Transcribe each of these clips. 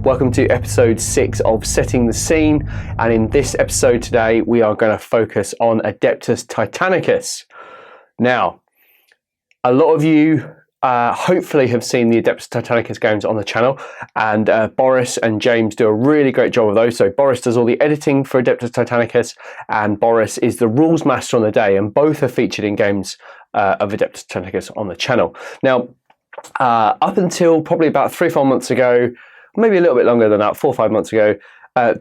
Welcome to episode 6 of Setting the Scene, and in this episode today we are going to focus on Adeptus Titanicus. Now, a lot of you hopefully have seen the Adeptus Titanicus games on the channel, and Boris and James do a really great job of those. So Boris does all the editing for Adeptus Titanicus, and Boris is the rules master on the day, and both are featured in games of Adeptus Titanicus on the channel. Now, up until probably about 3 or 4 months ago, maybe a little bit longer than that, 4 or 5 months ago,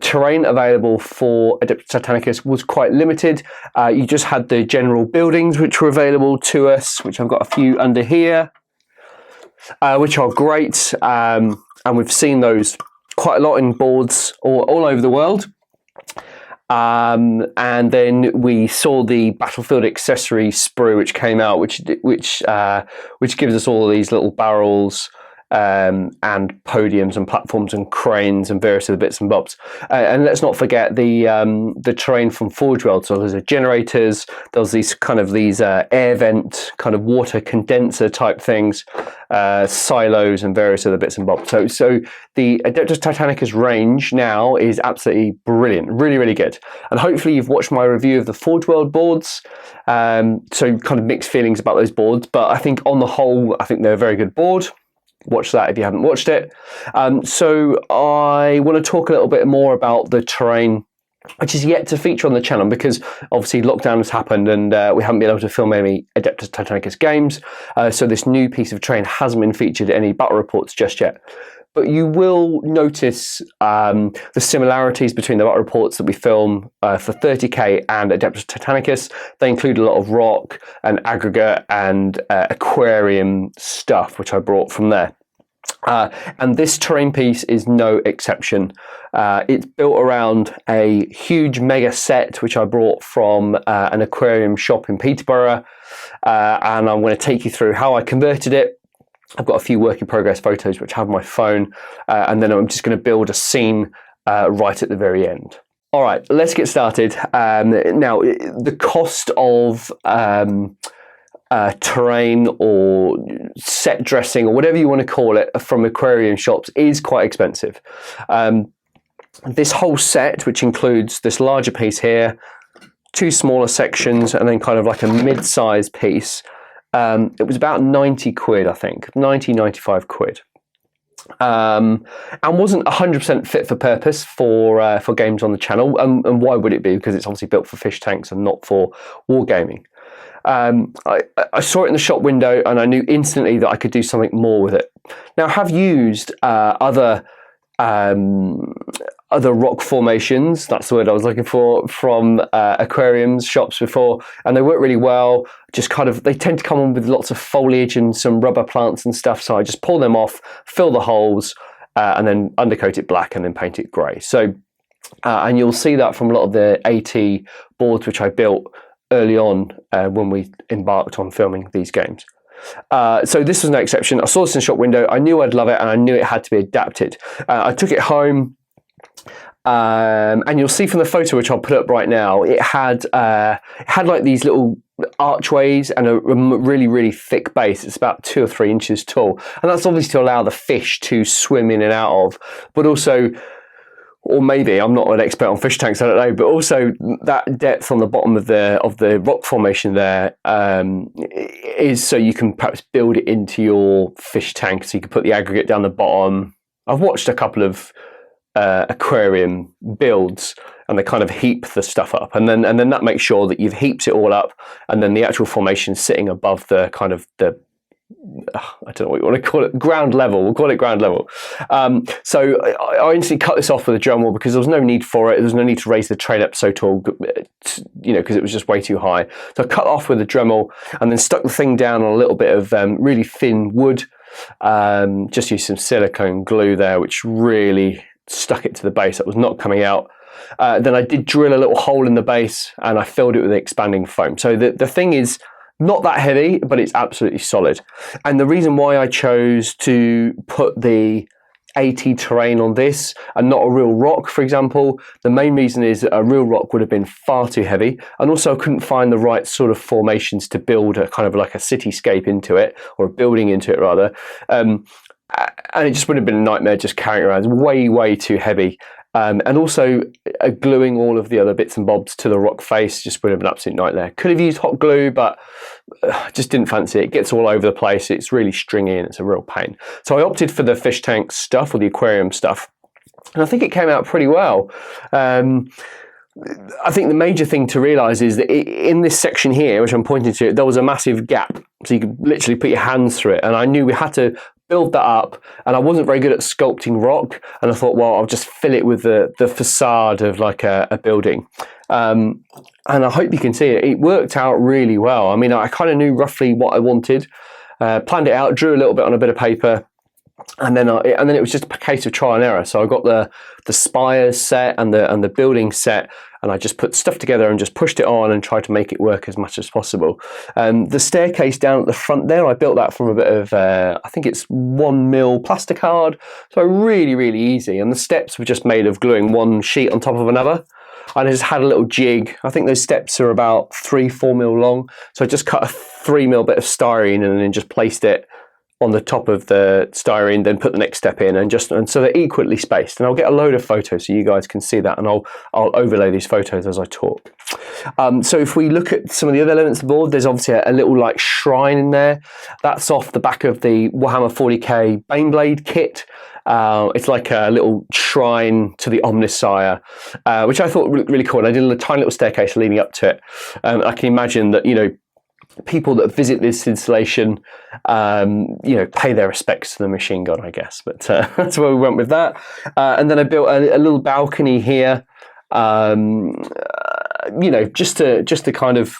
terrain available for Adeptus Titanicus was quite limited. You just had the general buildings which were available to us, which I've got a few under here, which are great, and we've seen those quite a lot in boards all over the world. And then we saw the Battlefield accessory sprue which came out, which gives us all these little barrels and podiums and platforms and cranes and various other bits and bobs. And let's not forget the terrain from Forge World. So there's generators, there's these air vent kind of water condenser type things, silos and various other bits and bobs. So the Adeptus Titanicus range now is absolutely brilliant, really good. And hopefully you've watched my review of the Forge World boards. So kind of mixed feelings about those boards, but I think on the whole, I think they're a very good board. Watch that if you haven't watched it. So I want to talk a little bit more about the terrain, which is yet to feature on the channel because obviously lockdown has happened and we haven't been able to film any Adeptus Titanicus games. So this new piece of terrain hasn't been featured in any battle reports just yet. But you will notice the similarities between the battle reports that we film for 30k and Adeptus Titanicus. They include a lot of rock and aggregate and aquarium stuff, which I brought from there. And this terrain piece is no exception. It's built around a huge mega set, which I brought from an aquarium shop in Peterborough. And I'm going to take you through how I converted it. I've got a few work in progress photos which I have on my phone, and then I'm just going to build a scene right at the very end. All right, let's get started. Now, the cost of terrain or set dressing or whatever you want to call it from aquarium shops is quite expensive. This whole set, which includes this larger piece here, 2 smaller sections, and then kind of like a mid-sized piece, it was about 90 quid, I think, 95 quid. And wasn't 100% fit for purpose for games on the channel. And why would it be? Because it's obviously built for fish tanks and not for wargaming. I saw it in the shop window and I knew instantly that I could do something more with it. Now, I have used other rock formations, that's the word I was looking for, from aquariums shops before, and they work really well. Just kind of, they tend to come on with lots of foliage and some rubber plants and stuff, so I just pull them off, fill the holes, and then undercoat it black and then paint it grey. So, and you'll see that from a lot of the AT boards which I built early on when we embarked on filming these games. So this was no exception. I saw this in the shop window, I knew I'd love it, and I knew it had to be adapted. I took it home, and you'll see from the photo which I'll put up right now, it had like these little archways and a really thick base. It's about 2 or 3 inches tall, and that's obviously to allow the fish to swim in and out of, but also, or maybe, I'm not an expert on fish tanks, I don't know, but also that depth on the bottom of the rock formation there is so you can perhaps build it into your fish tank, so you can put the aggregate down the bottom. I've watched a couple of aquarium builds and they kind of heap the stuff up, and then that makes sure that you've heaped it all up, and then the actual formation sitting above the kind of the I don't know what you want to call it, ground level. We'll call it ground level. So I instantly cut this off with a Dremel because there was no need for it. There was no need to raise the train up so tall, you know, because it was just way too high. So I cut off with a Dremel and then stuck the thing down on a little bit of really thin wood. Just used some silicone glue there, which really stuck it to the base. That was not coming out. Then I did drill a little hole in the base and I filled it with expanding foam. So the thing is not that heavy, but it's absolutely solid. And the reason why I chose to put the AT terrain on this and not a real rock, for example, the main reason is that a real rock would have been far too heavy, and also I couldn't find the right sort of formations to build a kind of like a cityscape into it, or a building into it rather. and it just would have been a nightmare just carrying around. It's way too heavy. And also gluing all of the other bits and bobs to the rock face just would have been an absolute nightmare. Could have used hot glue, but just didn't fancy it. It gets all over the place. It's really stringy and it's a real pain. So I opted for the fish tank stuff, or the aquarium stuff. And I think it came out pretty well. I think the major thing to realise is that in this section here, which I'm pointing to, there was a massive gap. So you could literally put your hands through it. And I knew we had to build that up, and I wasn't very good at sculpting rock, and I thought, well, I'll just fill it with the facade of like a building. And I hope you can see it. It worked out really well. I mean, I kind of knew roughly what I wanted, planned it out, drew a little bit on a bit of paper, and then it was just a case of trial and error. So I got the spires set and the building set, and I just put stuff together and just pushed it on and tried to make it work as much as possible. The staircase down at the front there, I built that from a bit of, I think it's 1mm plasticard. So really easy. And the steps were just made of gluing one sheet on top of another. And I just had a little jig. I think those steps are about 3-4mm long. So I just cut a 3mm bit of styrene and then just placed it on the top of the styrene, then put the next step in, and so they're equally spaced. And I'll get a load of photos so you guys can see that, and I'll overlay these photos as I talk. So if we look at some of the other elements of the board, there's obviously a little like shrine in there. That's off the back of the Warhammer 40k Baneblade kit. It's like a little shrine to the Omnissiah, which I thought looked really cool. And I did a tiny little staircase leading up to it. I can imagine that, people that visit this installation, pay their respects to the machine god, I guess. But that's where we went with that. And then I built a little balcony here, just to kind of,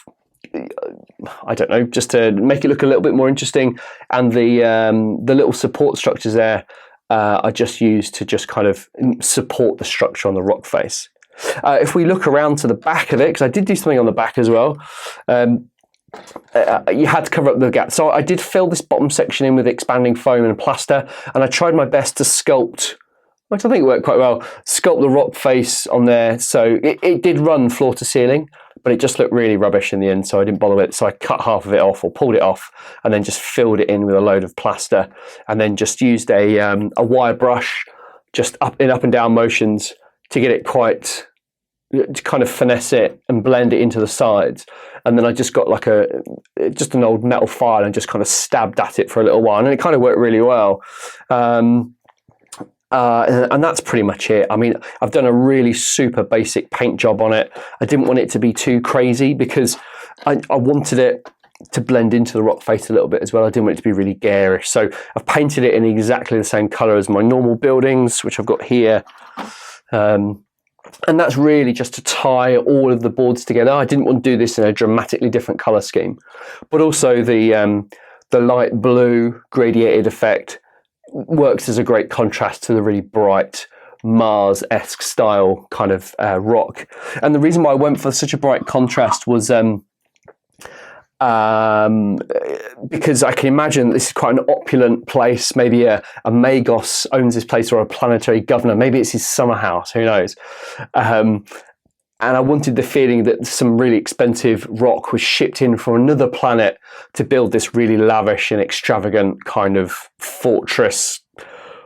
I don't know, just to make it look a little bit more interesting. And the little support structures there, I just used to just kind of support the structure on the rock face. If we look around to the back of it, because I did do something on the back as well, you had to cover up the gap. So I did fill this bottom section in with expanding foam and plaster, and I tried my best to sculpt, which I think worked quite well, sculpt the rock face on there. So it did run floor to ceiling, but it just looked really rubbish in the end, so I didn't bother with it. So I cut half of it off, or pulled it off, and then just filled it in with a load of plaster, and then just used a wire brush, just up and down motions to get it quite, to kind of finesse it and blend it into the sides. And then I just got like an old metal file and just kind of stabbed at it for a little while, and it kind of worked really well. And that's pretty much it. I mean, I've done a really super basic paint job on it. I didn't want it to be too crazy because I wanted it to blend into the rock face a little bit as well. I didn't want it to be really garish. So I've painted it in exactly the same color as my normal buildings, which I've got here. And that's really just to tie all of the boards together. I didn't want to do this in a dramatically different color scheme, but also the light blue gradiated effect works as a great contrast to the really bright Mars-esque style kind of rock. And the reason why I went for such a bright contrast was because I can imagine this is quite an opulent place. Maybe a Magos owns this place, or a planetary governor. Maybe it's his summer house, who knows? And I wanted the feeling that some really expensive rock was shipped in from another planet to build this really lavish and extravagant kind of fortress,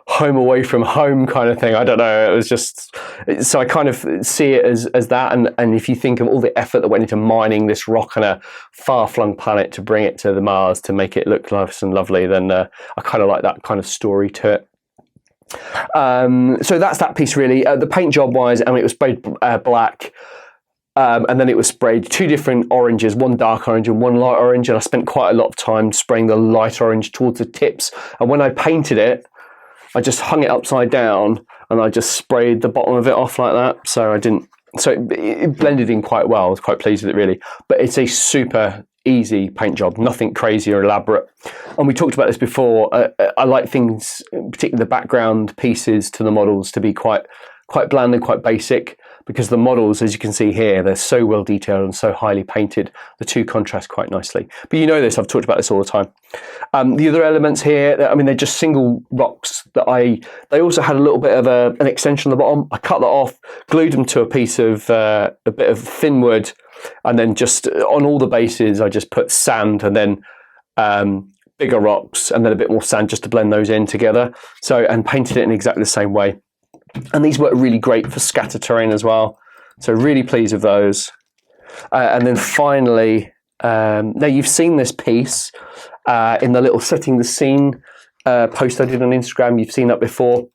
home away from home kind of thing. I don't know. It was just, so I kind of see it as that. And if you think of all the effort that went into mining this rock on a far-flung planet to bring it to the Mars to make it look nice and lovely, then I kind of like that kind of story to it. So that's that piece really. The paint job wise, I mean, it was sprayed black. And then it was sprayed two different oranges, one dark orange and one light orange. And I spent quite a lot of time spraying the light orange towards the tips. And when I painted it, I just hung it upside down and I just sprayed the bottom of it off like that. So it blended in quite well. I was quite pleased with it really. But it's a super easy paint job, nothing crazy or elaborate. And we talked about this before. I like things, particularly the background pieces to the models, to be quite bland and quite basic, because the models, as you can see here, they're so well detailed and so highly painted. The two contrast quite nicely. But you know this, I've talked about this all the time. The other elements here, I mean, they're just single rocks that they also had a little bit of an extension on the bottom. I cut that off, glued them to a piece of, a bit of thin wood, and then just on all the bases, I just put sand and then bigger rocks and then a bit more sand just to blend those in together. So, and painted it in exactly the same way. And these work really great for scatter terrain as well. So really pleased with those. And then finally, now you've seen this piece in the little setting the scene post I did on Instagram. You've seen that before.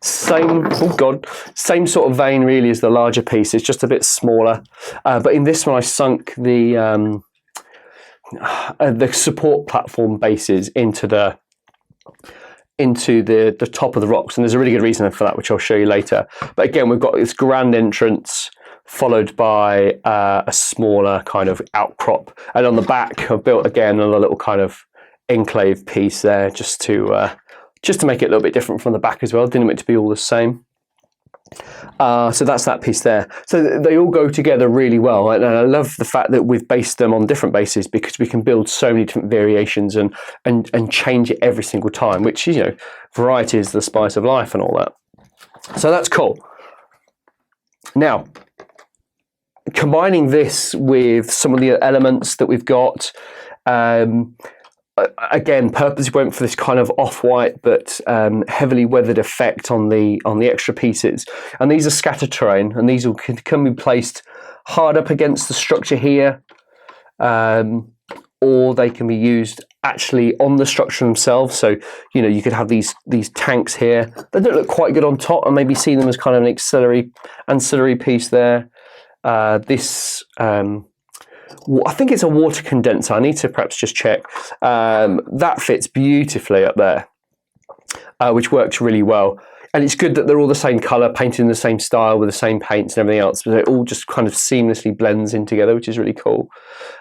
Same sort of vein really as the larger piece. It's just a bit smaller. But in this one, I sunk the support platform bases into the top of the rocks, and there's a really good reason for that, which I'll show you later. But again, we've got this grand entrance followed by a smaller kind of outcrop, and on the back I've built again a little kind of enclave piece there, just to make it a little bit different from the back as well. Didn't want it to be all the same. So that's that piece there. So they all go together really well, and I love the fact that we've based them on different bases, because we can build so many different variations and change it every single time, which, you know, variety is the spice of life and all that. So that's cool. Now, combining this with some of the elements that we've got, again, purposely went for this kind of off-white but heavily weathered effect on the extra pieces. And these are scatter terrain, and these can be placed hard up against the structure here, or they can be used actually on the structure themselves. So, you know, you could have these tanks here. They don't look quite good on top, and maybe see them as kind of an ancillary piece there. This I think it's a water condenser. I need to perhaps just check. That fits beautifully up there, which works really well. And it's good that they're all the same colour, painted in the same style with the same paints and everything else, but it all just kind of seamlessly blends in together, which is really cool.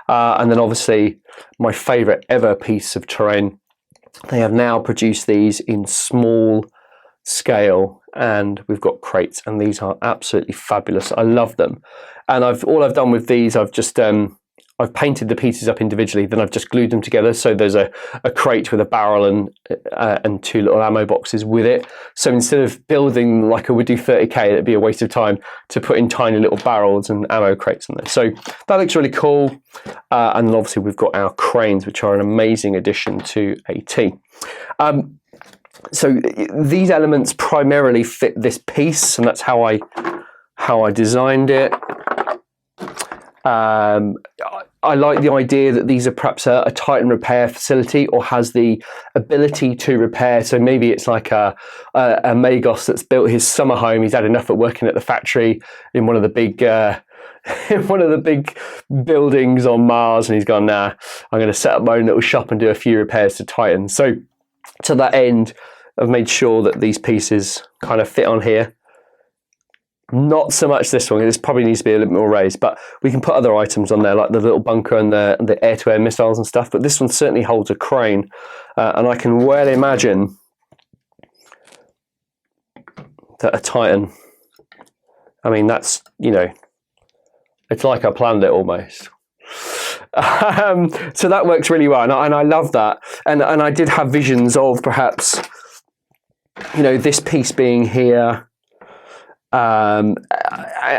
And then obviously my favourite ever piece of terrain, they have now produced these in small scale, and we've got crates, and these are absolutely fabulous. I love them. And all I've done with these, I've just I've painted the pieces up individually, then I've just glued them together. So there's a crate with a barrel and two little ammo boxes with it. So instead of building like I would do 30k, it'd be a waste of time to put in tiny little barrels and ammo crates in there. So that looks really cool. And then obviously we've got our cranes, which are an amazing addition to AT. So these elements primarily fit this piece, and that's how I designed it. I like the idea that these are perhaps a Titan repair facility, or has the ability to repair. So maybe it's like a Magos that's built his summer home. He's had enough of working at the factory in one of the big buildings on Mars, and he's gone, nah, I'm going to set up my own little shop and do a few repairs to Titan. So to that end, I've made sure that these pieces kind of fit on here. Not so much this one. This probably needs to be a little more raised, but we can put other items on there, like the little bunker and the air-to-air missiles and stuff. But this one certainly holds a crane, and I can well imagine that a Titan, I mean, that's, you know, it's like I planned it almost. So that works really well, and I love that. And I did have visions of perhaps, you know, this piece being here. And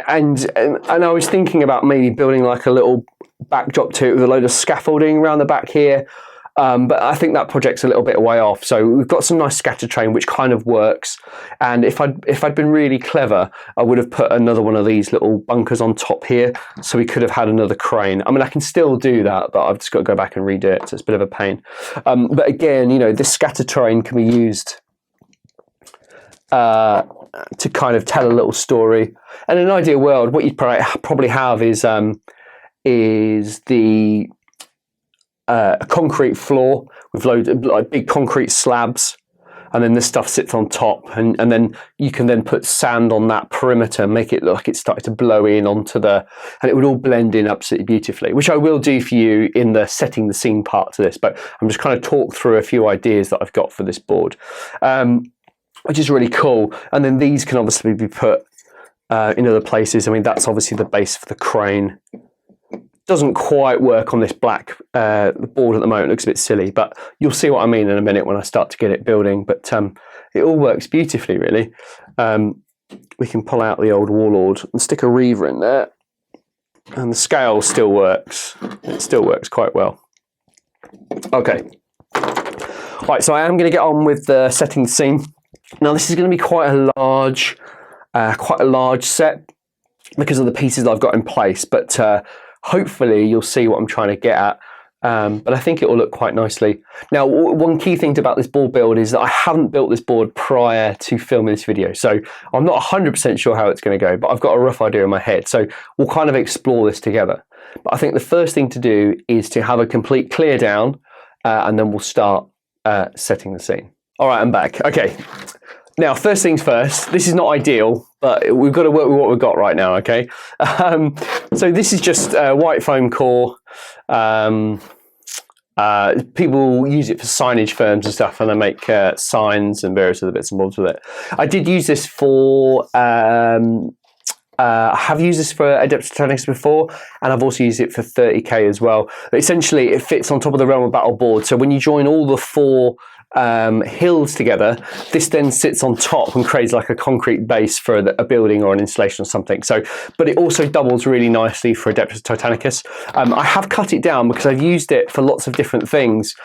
I was thinking about maybe building like a little backdrop to it with a load of scaffolding around the back here, but I think that project's a little bit way off. So we've got some nice scatter terrain which kind of works, and if I'd been really clever, I would have put another one of these little bunkers on top here, so we could have had another crane. I mean, I can still do that, but I've just got to go back and redo it, so it's a bit of a pain. But again, you know, this scatter terrain can be used to kind of tell a little story. And in an ideal world, what you'd probably have is the concrete floor with loads of like big concrete slabs, and then this stuff sits on top, and then you can then put sand on that perimeter, make it look like it's starting to blow in onto and it would all blend in absolutely beautifully, which I will do for you in the setting the scene part to this, but I'm just kind of talk through a few ideas that I've got for this board. Which is really cool. And then these can obviously be put in other places. I mean, that's obviously the base for the crane. Doesn't quite work on this black board at the moment. It looks a bit silly, but you'll see what I mean in a minute when I start to get it building. But it all works beautifully, really. We can pull out the old Warlord and stick a Reaver in there. And the scale still works. It still works quite well. Okay. Right, so I am going to get on with setting the scene. Now this is going to be quite a large set because of the pieces I've got in place, but hopefully you'll see what I'm trying to get at. But I think it will look quite nicely. Now, one key thing about this board build is that I haven't built this board prior to filming this video, so I'm not 100% sure how it's going to go, but I've got a rough idea in my head, so we'll kind of explore this together. But I think the first thing to do is to have a complete clear down, and then we'll start setting the scene. All right, I'm back. Okay. Now, first things first, this is not ideal, but we've got to work with what we've got right now, okay? So this is just a white foam core. People use it for signage firms and stuff, and they make signs and various other bits and bobs with it. I did use this for, I have used this for Adeptus Titanicus before, and I've also used it for 30k as well. But essentially, it fits on top of the Realm of Battle board, so when you join all the 4 hills together, this then sits on top and creates like a concrete base for a building or an installation or something. So, but it also doubles really nicely for Adeptus Titanicus. I have cut it down because I've used it for lots of different things,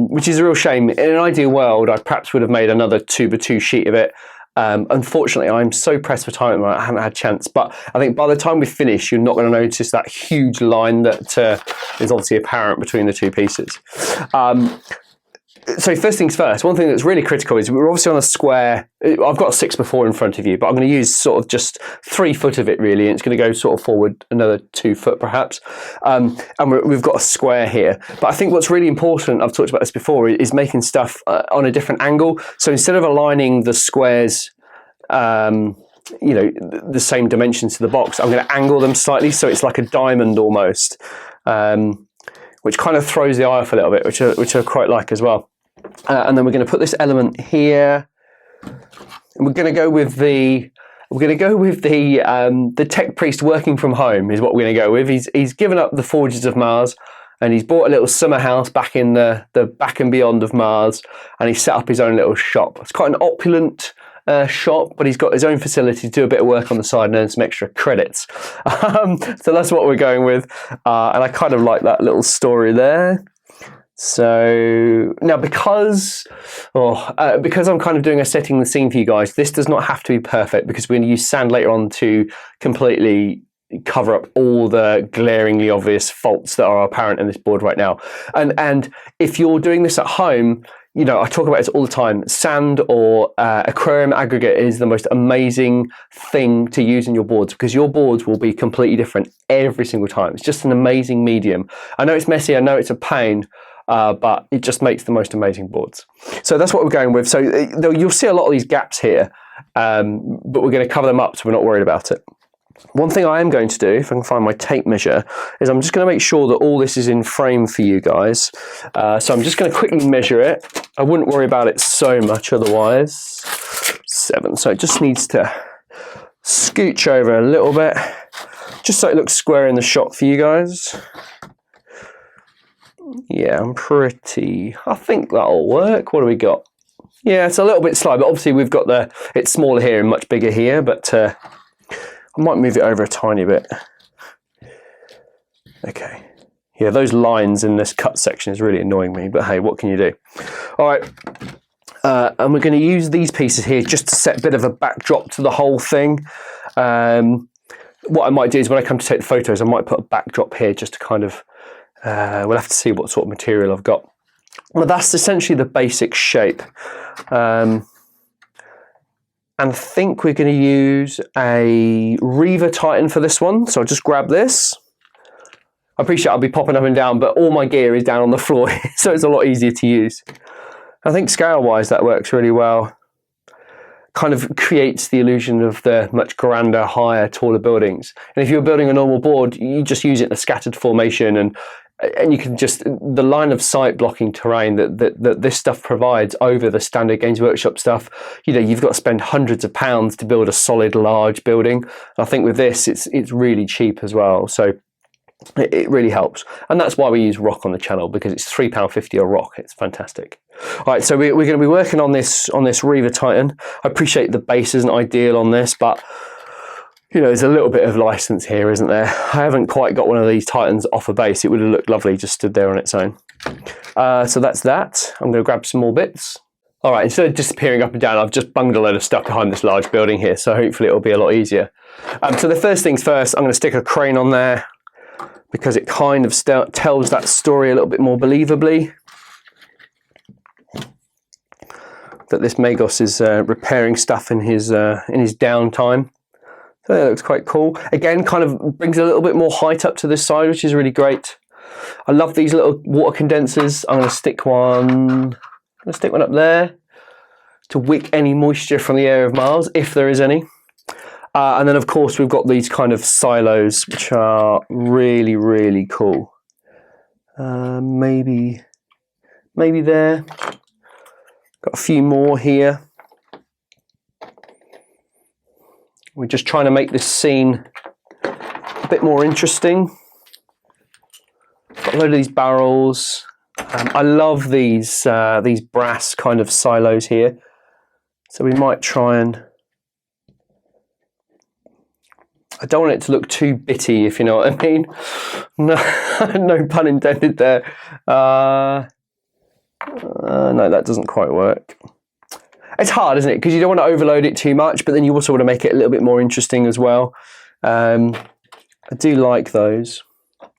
which is a real shame. In an ideal world, I perhaps would have made another 2x2 sheet of it. Unfortunately, I'm so pressed for time, I haven't had a chance. But I think by the time we finish, you're not going to notice that huge line that is obviously apparent between the 2 pieces. So first things first, one thing that's really critical is we're obviously on a square. I've got a 6x4 in front of you, but I'm going to use sort of just 3 foot of it really, and it's going to go sort of forward another 2 foot perhaps. And we've got a square here. But I think what's really important, I've talked about this before, is making stuff on a different angle. So instead of aligning the squares, the same dimensions to the box, I'm going to angle them slightly so it's like a diamond almost, which kind of throws the eye off a little bit, which I quite like as well. And then we're going to put this element here. And we're going to go with the tech priest working from home is what we're going to go with. He's given up the forges of Mars, and he's bought a little summer house back in the back and beyond of Mars, and he's set up his own little shop. It's quite an opulent shop, but he's got his own facility to do a bit of work on the side and earn some extra credits. So that's what we're going with, and I kind of like that little story there. So now because I'm kind of doing a setting the scene for you guys, this does not have to be perfect because we're going to use sand later on to completely cover up all the glaringly obvious faults that are apparent in this board right now. And if you're doing this at home, I talk about this all the time. Sand or aquarium aggregate is the most amazing thing to use in your boards because your boards will be completely different every single time. It's just an amazing medium. I know it's messy, I know it's a pain, but it just makes the most amazing boards. So that's what we're going with. So you'll see a lot of these gaps here, but we're going to cover them up so we're not worried about it. One thing I am going to do, if I can find my tape measure, is I'm just going to make sure that all this is in frame for you guys. So I'm just going to quickly measure it. I wouldn't worry about it so much otherwise. 7. So it just needs to scooch over a little bit, just so it looks square in the shot for you guys. Yeah, I think that'll work. What do we got? Yeah, it's a little bit slight, but obviously we've got it's smaller here and much bigger here, but I might move it over a tiny bit. Okay. Yeah, those lines in this cut section is really annoying me, but hey, what can you do? All right. And we're going to use these pieces here just to set a bit of a backdrop to the whole thing. What I might do is when I come to take the photos, I might put a backdrop here just to kind of, we'll have to see what sort of material I've got. Well, that's essentially the basic shape. And I think we're going to use a Reaver Titan for this one. So I'll just grab this. I appreciate I'll be popping up and down, but all my gear is down on the floor, so it's a lot easier to use. I think scale-wise that works really well. Kind of creates the illusion of the much grander, higher, taller buildings. And if you're building a normal board, you just use it in a scattered formation, and you can just, the line of sight blocking terrain that this stuff provides over the standard Games Workshop stuff, you've got to spend hundreds of pounds to build a solid, large building. I think with this, it's really cheap as well. So it really helps. And that's why we use rock on the channel, because it's £3.50 a rock. It's fantastic. All right, so we're going to be working on this Reaver Titan. I appreciate the base isn't ideal on this, but there's a little bit of license here, isn't there? I haven't quite got one of these Titans off a base. It would have looked lovely just stood there on its own. So that's that. I'm going to grab some more bits. All right, instead of disappearing up and down, I've just bunged a load of stuff behind this large building here, so hopefully it'll be a lot easier. So the first things first, I'm going to stick a crane on there because it kind of tells that story a little bit more believably. That this Magos is repairing stuff in his downtime. So that looks quite cool. Again, kind of brings a little bit more height up to this side, which is really great. I love these little water condensers. I'm going to stick one up there to wick any moisture from the air of Mars, if there is any. And then, of course, we've got these kind of silos, which are really, really cool. Maybe there. Got a few more here. We're just trying to make this scene a bit more interesting. Got a load of these barrels. I love these brass kind of silos here. So we might try and... I don't want it to look too bitty, if you know what I mean. No, no pun intended there. No, that doesn't quite work. It's hard, isn't it? Because you don't want to overload it too much, but then you also want to make it a little bit more interesting as well. I do like those.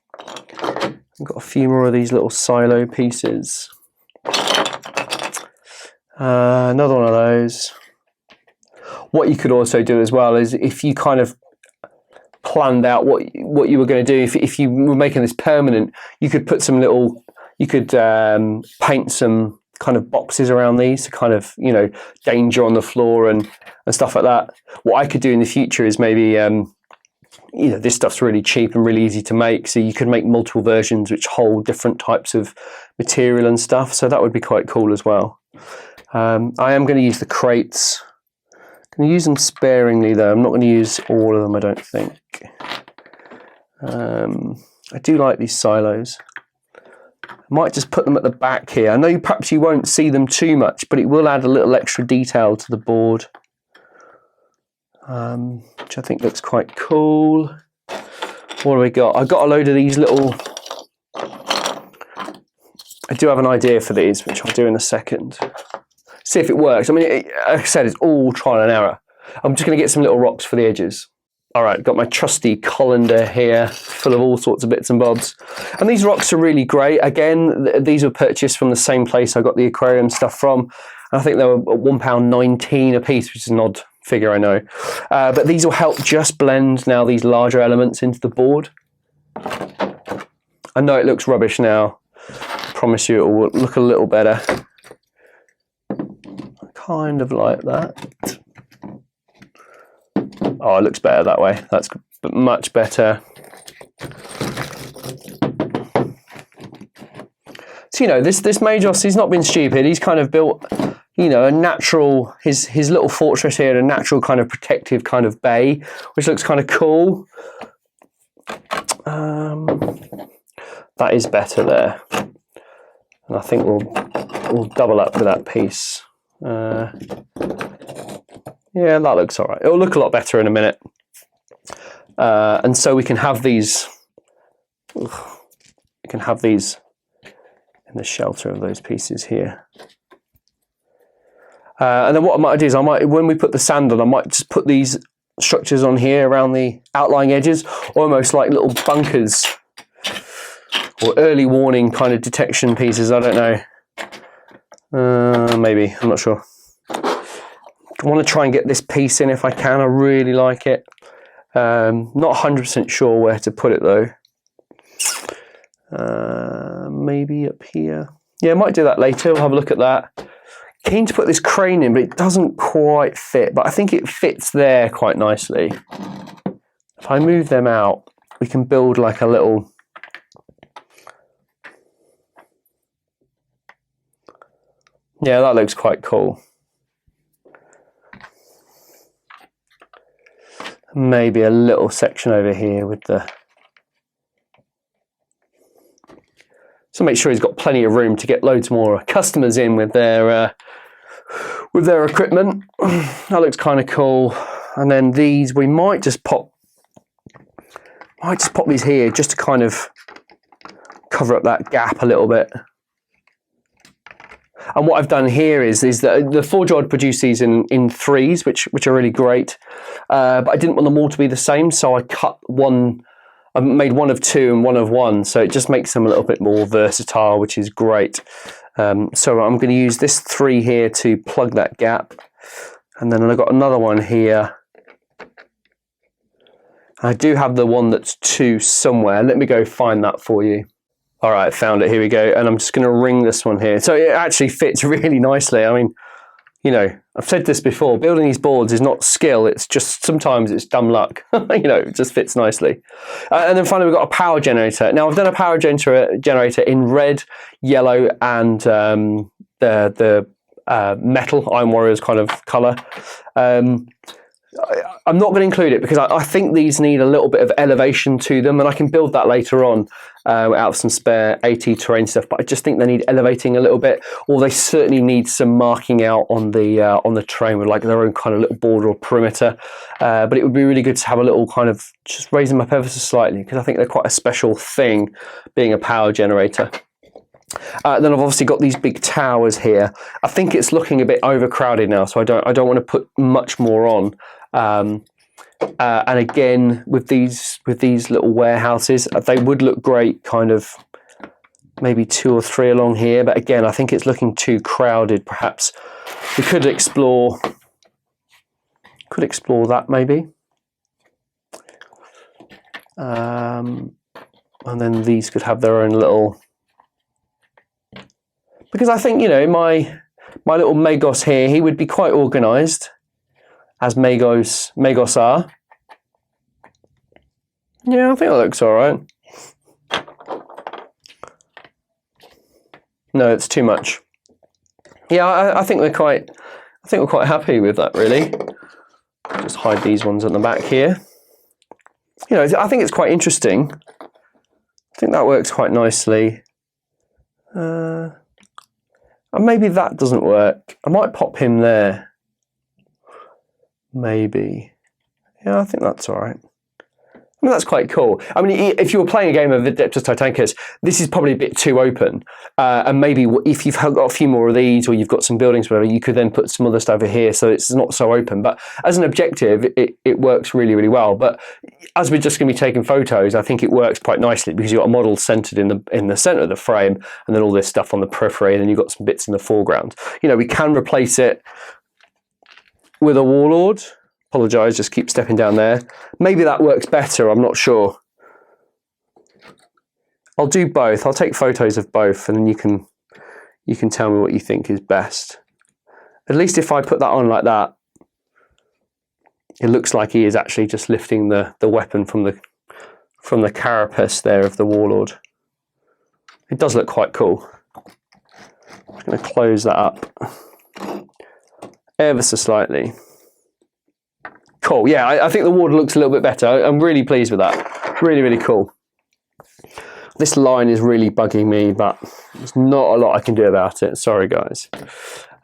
I've got a few more of these little silo pieces. Another one of those. What you could also do as well is if you kind of planned out what you were going to do, if you were making this permanent, you could put some little, you could paint some kind of boxes around these to kind of, you know, danger on the floor and stuff like that. What I could do in the future is maybe, you know, this stuff's really cheap and really easy to make, so you could make multiple versions which hold different types of material and stuff, so that would be quite cool as well. I am going to use the crates. I'm going to use them sparingly though. I'm not going to use all of them, I don't think. I do like these silos. I might just put them at the back here. I know perhaps you won't see them too much, but it will add a little extra detail to the board, which I think looks quite cool. What do we got? I've got a load of these little... I do have an idea for these, which I'll do in a second. See if it works. I mean, like I said, it's all trial and error. I'm just going to get some little rocks for the edges. All right, got my trusty colander here, full of all sorts of bits and bobs. And these rocks are really great. Again, these were purchased from the same place I got the aquarium stuff from. And I think they were £1.19 a piece, which is an odd figure, I know. But these will help just blend now these larger elements into the board. I know it looks rubbish now. I promise you it will look a little better. Kind of like that. Oh, it looks better that way. That's much better. So, you know, this Magos, he's not been stupid. He's kind of built, you know, a natural, his little fortress here, a natural kind of protective kind of bay, which looks kind of cool. That is better there. And I think we'll double up with that piece. Yeah, that looks all right. It'll look a lot better in a minute. And so we can have these. We can have these in the shelter of those pieces here. And then what I might do is when we put the sand on, I might just put these structures on here around the outlying edges, almost like little bunkers or early warning kind of detection pieces. I don't know. Maybe, I'm not sure. I want to try and get this piece in if I can. I really like it. Not 100% sure where to put it though. Maybe up here. Yeah, I might do that later. We'll have a look at that. Keen to put this crane in, but it doesn't quite fit. But I think it fits there quite nicely. If I move them out, we can build like a little... Yeah, that looks quite cool. Maybe a little section over here with the... So make sure he's got plenty of room to get loads more customers in with their equipment. That looks kind of cool. And then these, we might just pop these here just to kind of cover up that gap a little bit. And what I've done here is that the forge I'd produce these in threes, which are really great. But I didn't want them all to be the same, so I cut one. I made one of two and one of one, so it just makes them a little bit more versatile, which is great. So I'm going to use this 3 here to plug that gap, and then I've got another one here. I do have the one that's 2 somewhere. Let me go find that for you. All right, found it. Here we go. And I'm just going to ring this one here. So it actually fits really nicely. I mean, you know, I've said this before, building these boards is not skill. It's just sometimes it's dumb luck. You know, it just fits nicely. And then finally, we've got a power generator. Now, I've done a power generator in red, yellow, and the metal, Iron Warriors kind of colour. I'm not going to include it because I think these need a little bit of elevation to them, and I can build that later on out of some spare AT terrain stuff, but I just think they need elevating a little bit, or they certainly need some marking out on the terrain with like their own kind of little border or perimeter. But it would be really good to have a little kind of, just raise them up ever so slightly, because I think they're quite a special thing, being a power generator. Then I've obviously got these big towers here. I think it's looking a bit overcrowded now, so I don't want to put much more on. And again, with these little warehouses, they would look great, kind of maybe 2 or 3 along here. But again, I think it's looking too crowded. Perhaps we could explore that maybe. And then these could have their own little. Because I think, you know, my little Magos here, he would be quite organised, as Magos are. Yeah, I think that looks all right. No, it's too much. Yeah, I think we're quite happy with that, really. Just hide these ones at the back here. You know, I think it's quite interesting. I think that works quite nicely. And maybe that doesn't work. I might pop him there. Maybe. Yeah, I think that's all right. I mean, that's quite cool. I mean, if you were playing a game of Adeptus Titanicus, this is probably a bit too open. And maybe if you've got a few more of these, or you've got some buildings, whatever, you could then put some other stuff over here, so it's not so open. But as an objective, it works really, really well. But as we're just going to be taking photos, I think it works quite nicely, because you've got a model centered in the center of the frame, and then all this stuff on the periphery, and then you've got some bits in the foreground. You know, we can replace it with a warlord. Apologise, just keep stepping down there. Maybe that works better, I'm not sure. I'll do both. I'll take photos of both, and then you can tell me what you think is best. At least if I put that on like that, it looks like he is actually just lifting the weapon from the carapace there of the warlord. It does look quite cool. I'm just going to close that up ever so slightly. Cool, yeah, I think the water looks a little bit better. I'm really pleased with that. Really, really cool. This line is really bugging me, but there's not a lot I can do about it. Sorry, guys.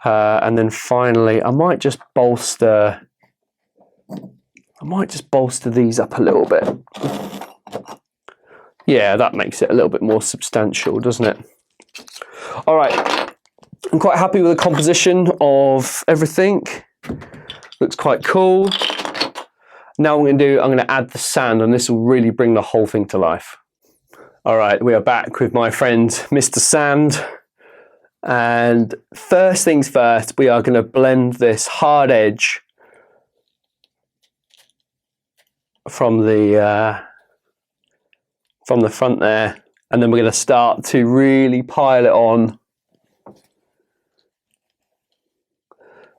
And then finally, I might just bolster these up a little bit. Yeah, that makes it a little bit more substantial, doesn't it? All right, I'm quite happy with the composition of everything. Looks quite cool. Now what I'm going to add the sand, and this will really bring the whole thing to life. All right, we are back with my friend, Mr. Sand. And first things first, we are going to blend this hard edge from the front there. And then we're going to start to really pile it on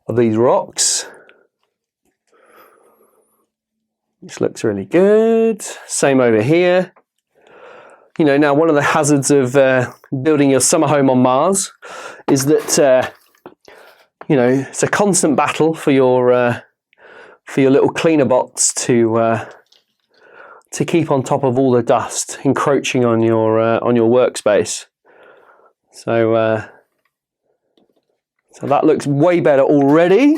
of these rocks. Which looks really good. Same over here. You know, now one of the hazards of building your summer home on Mars is that you know, it's a constant battle for your little cleaner bots to keep on top of all the dust encroaching on your workspace. So that looks way better already.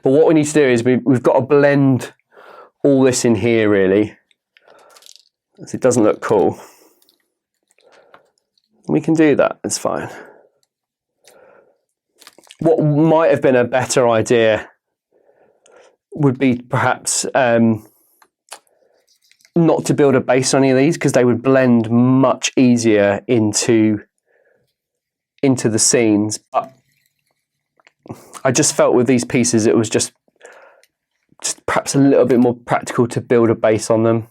But what we need to do is we've got to blend all this in here, really, so it doesn't look cool. We can do that, it's fine. what might have been a better idea would be perhaps not to build a base on any of these, because they would blend much easier into the scenes. But I just felt with these pieces it was just perhaps a little bit more practical to build a base on them.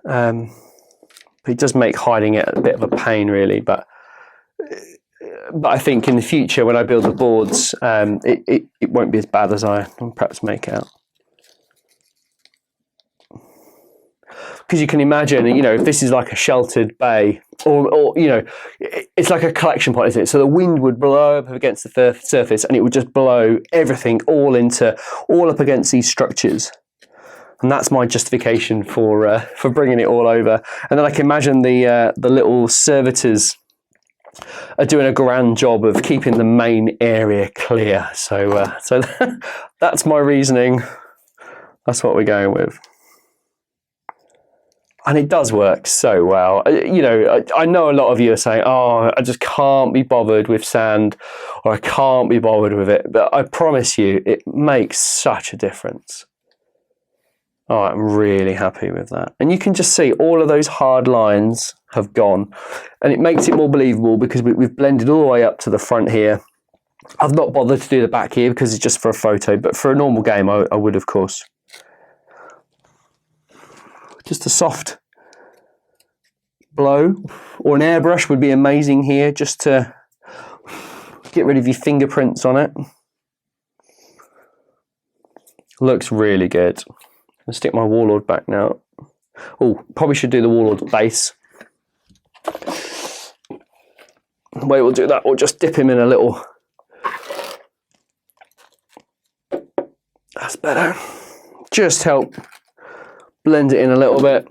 But it does make hiding it a bit of a pain, really. But I think in the future, when I build the boards, it won't be as bad as I perhaps make out. Because you can imagine, you know, if this is like a sheltered bay, or you know, it's like a collection point, isn't it? So the wind would blow up against the surface, and it would just blow everything all up against these structures. And that's my justification for bringing it all over. And then I can imagine the little servitors are doing a grand job of keeping the main area clear. So that's my reasoning. That's what we're going with. And it does work so well. You know, I know a lot of you are saying, oh, I just can't be bothered with sand, or I can't be bothered with it. But I promise you, it makes such a difference. Oh, I'm really happy with that. And you can just see all of those hard lines have gone. And it makes it more believable because we've blended all the way up to the front here. I've not bothered to do the back here because it's just for a photo. But for a normal game, I would, of course. Just a soft blow, or an airbrush would be amazing here, just to get rid of your fingerprints on it. Looks really good. I'll stick my Warlord back now. Oh, probably should do the Warlord base. The way we'll do that, we'll just dip him in a little. That's better. Just help blend it in a little bit.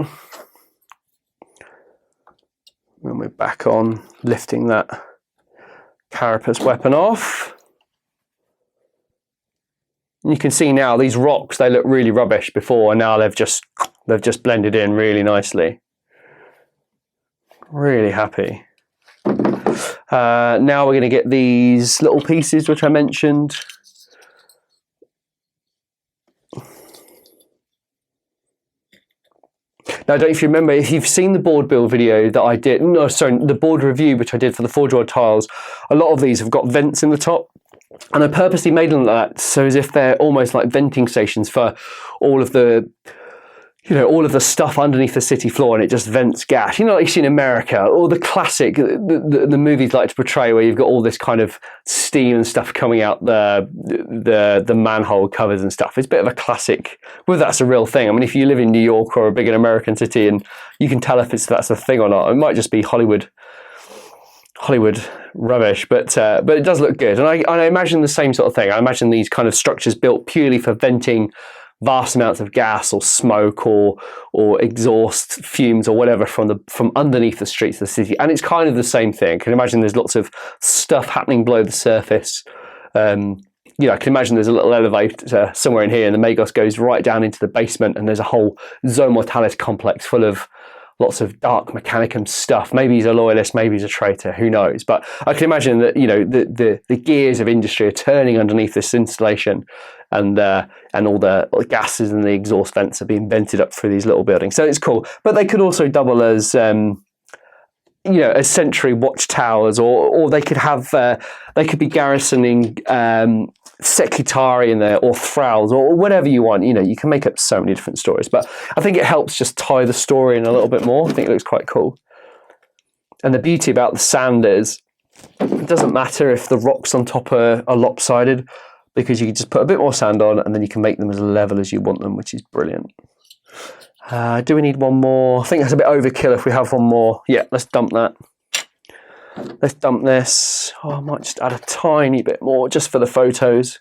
When we're back on, lifting that carapace weapon off. And you can see now these rocks, they look really rubbish before, and now they've just blended in really nicely. Really happy. Now we're going to get these little pieces which I mentioned. Now, don't know if you remember, if you've seen the board build video that I did, the board review which I did for the Forge World tiles, a lot of these have got vents in the top. And I purposely made them like that, so as if they're almost like venting stations for all of the, you know, all of the stuff underneath the city floor, and it just vents gas. You know, like you see in America, or the classic, the movies like to portray, where you've got all this kind of steam and stuff coming out the manhole covers and stuff. It's a bit of a classic, whether that's a real thing. I mean, if you live in New York or a big American city, and you can tell if that's a thing or not. It might just be Hollywood rubbish, but it does look good. And I imagine the same sort of thing. I imagine these kind of structures built purely for venting vast amounts of gas or smoke or exhaust fumes or whatever from underneath the streets of the city. And it's kind of the same thing. I can imagine there's lots of stuff happening below the surface. You know, I can imagine there's a little elevator somewhere in here, and the Magos goes right down into the basement, and there's a whole Zone Mortalis complex full of lots of dark mechanicum stuff. Maybe he's a loyalist, maybe he's a traitor, who knows? But I can imagine that, you know, the gears of industry are turning underneath this installation, and all the gases and the exhaust vents are being vented up through these little buildings. So it's cool. But they could also double as you know, as sentry watchtowers, or they could have they could be garrisoning Secretari in there, or thralls, or whatever you want. You know, you can make up so many different stories, but I think it helps just tie the story in a little bit more. I think it looks quite cool. And the beauty about the sand is it doesn't matter if the rocks on top are lopsided, because you can just put a bit more sand on, and then you can make them as level as you want them, which is brilliant. Do we need one more? I think that's a bit overkill if we have one more. Yeah, let's dump that. Let's dump this. Oh, I might just add a tiny bit more just for the photos.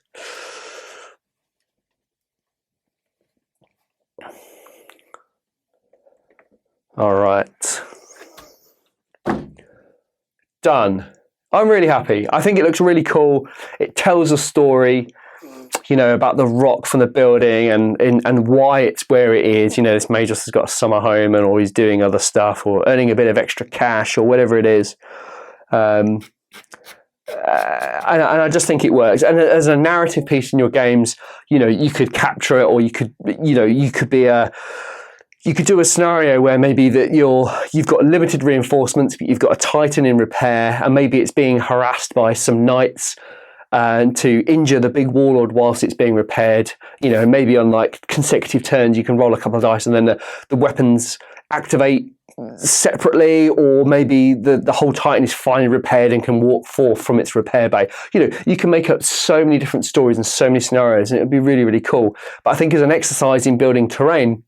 All right. Done. I'm really happy. I think it looks really cool. It tells a story, you know, about the rock from the building and why it's where it is. You know, this Magos has got a summer home, and or he's doing other stuff, or earning a bit of extra cash, or whatever it is. and I just think it works. And as a narrative piece in your games, you know, you could capture it, or you could, you know, you could do a scenario where maybe that you've got limited reinforcements, but you've got a Titan in repair, and maybe it's being harassed by some knights to injure the big warlord whilst it's being repaired. You know, maybe on like consecutive turns, you can roll a couple of dice, and then the weapons activate separately, or maybe the whole Titan is finally repaired and can walk forth from its repair bay. You know, you can make up so many different stories and so many scenarios, and it would be really, really cool. But I think as an exercise in building terrain,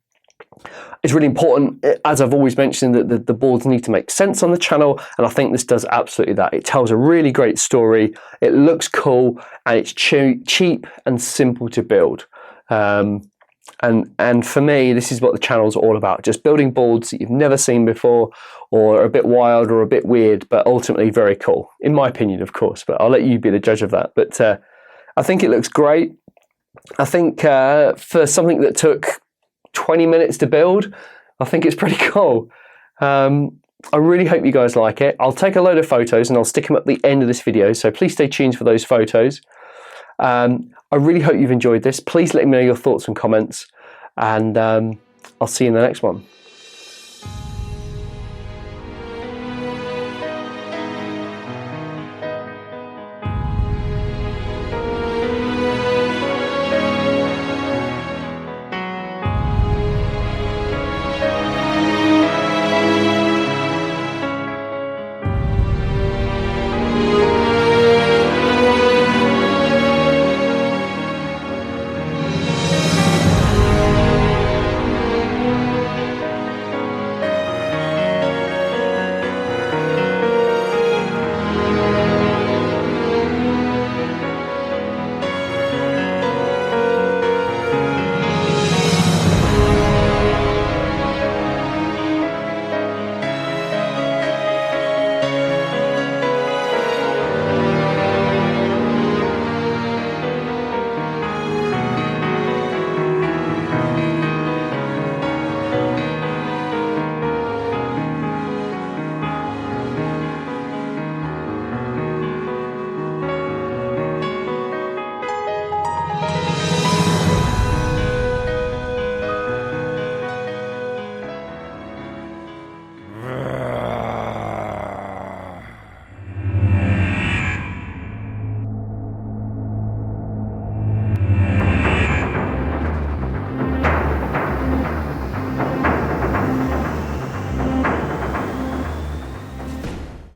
it's really important, as I've always mentioned, that the boards need to make sense on the channel, and I think this does absolutely that. It tells a really great story, it looks cool, and it's cheap and simple to build. And for me, this is what the channel's all about, just building boards that you've never seen before, or a bit wild or a bit weird, but ultimately very cool, in my opinion, of course, but I'll let you be the judge of that. But I think it looks great. I think for something that took 20 minutes to build, I think it's pretty cool. I really hope you guys like it. I'll take a load of photos and I'll stick them at the end of this video, so please stay tuned for those photos. I really hope you've enjoyed this. Please let me know your thoughts and comments, and I'll see you in the next one.